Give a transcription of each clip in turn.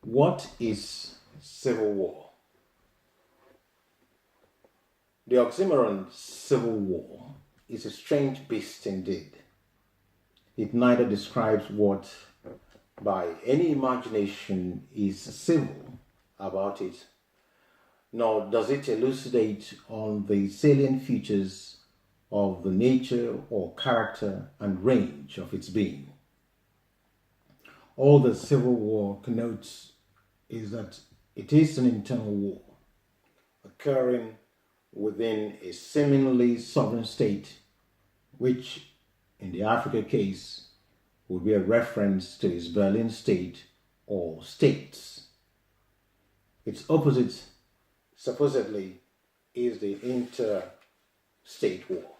What is civil war? The oxymoron civil war is a strange beast indeed. It neither describes what, by any imagination, is civil about it, nor does it elucidate on the salient features of the nature or character and range of its being. All the civil war connotes is that it is an internal war occurring within a seemingly sovereign state, which in the Africa case would be a reference to its Berlin state or states. Its opposite, supposedly, is the interstate war.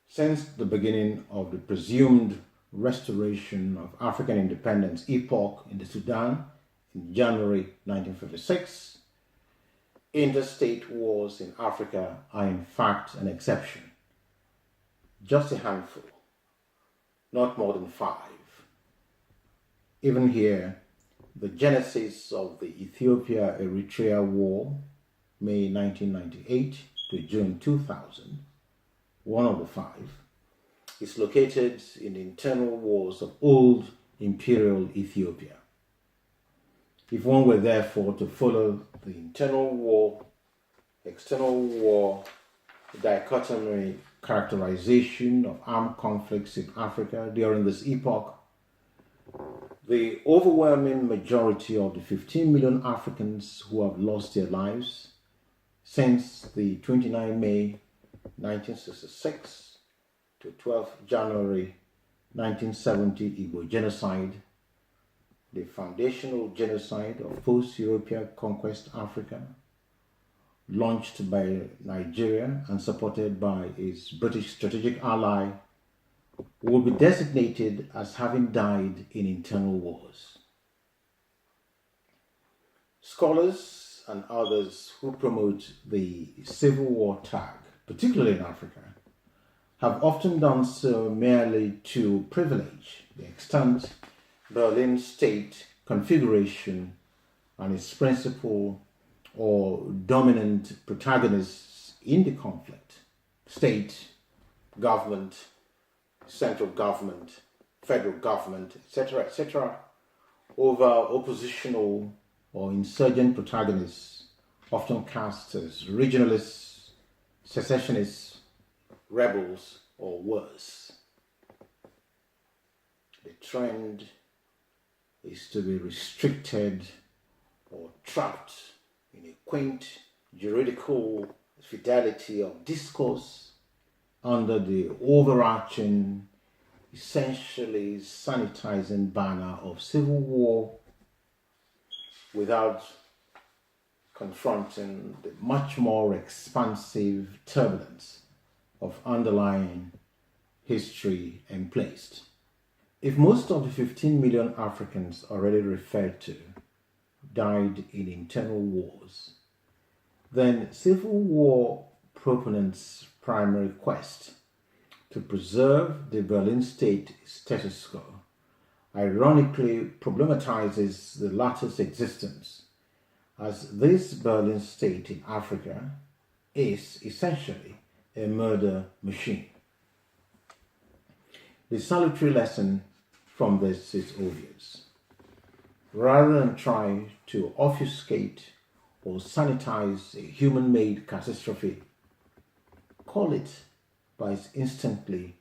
Since the beginning of the presumed restoration of African independence epoch in the Sudan in January 1956, interstate wars in Africa are in fact an exception. Just a handful, not more than 5. Even here, the genesis of the Ethiopia-Eritrea War, May 1998 to June 2000, one of the 5, is located in the internal wars of old imperial Ethiopia. If one were therefore to follow the internal war, external war dichotomy characterization of armed conflicts in Africa during this epoch, the overwhelming majority of the 15 million Africans who have lost their lives since the 29 May 1966 to 12 January 1970 Igbo genocide, the foundational genocide of post-European conquest Africa, launched by Nigeria and supported by its British strategic ally, will be designated as having died in internal wars. Scholars and others who promote the civil war tag, particularly in Africa, have often done so merely to privilege the extant Berlin state configuration and its principal or dominant protagonists in the conflict: state, government, central government, federal government, etc., over oppositional or insurgent protagonists, often cast as regionalists, secessionists, rebels, or worse. The trend is to be restricted or trapped in a quaint juridical fidelity of discourse under the overarching, essentially sanitizing banner of civil war, without confronting the much more expansive turbulence of underlying history emplaced. If most of the 15 million Africans already referred to died in internal wars, then civil war proponents' primary quest to preserve the Berlin state status quo ironically problematizes the latter's existence, as this Berlin state in Africa is essentially a murder machine. The salutary lesson from this is obvious. Rather than try to obfuscate or sanitize a human-made catastrophe, call it by its instantly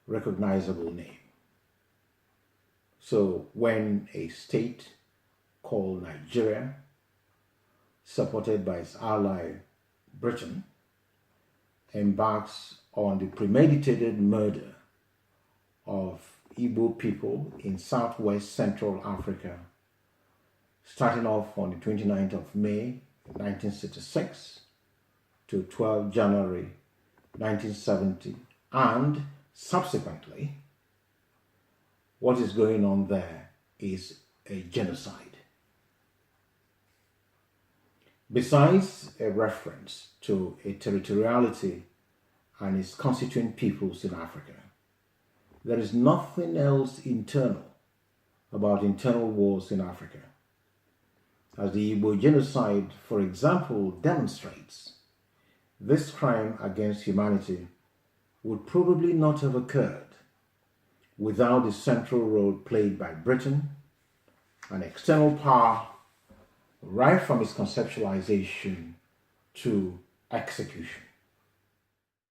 recognizable name. So when a state called Nigeria, supported by its ally Britain, embarks on the premeditated murder of Igbo people in southwest Central Africa, starting off on the 29th of May 1966 to 12 January 1970, and subsequently, what is going on there is a genocide. Besides a reference to a territoriality and its constituent peoples in Africa, there is nothing else internal about internal wars in Africa, as the Igbo genocide, for example, demonstrates. This crime against humanity would probably not have occurred without the central role played by Britain, an external power right from its conceptualization to execution.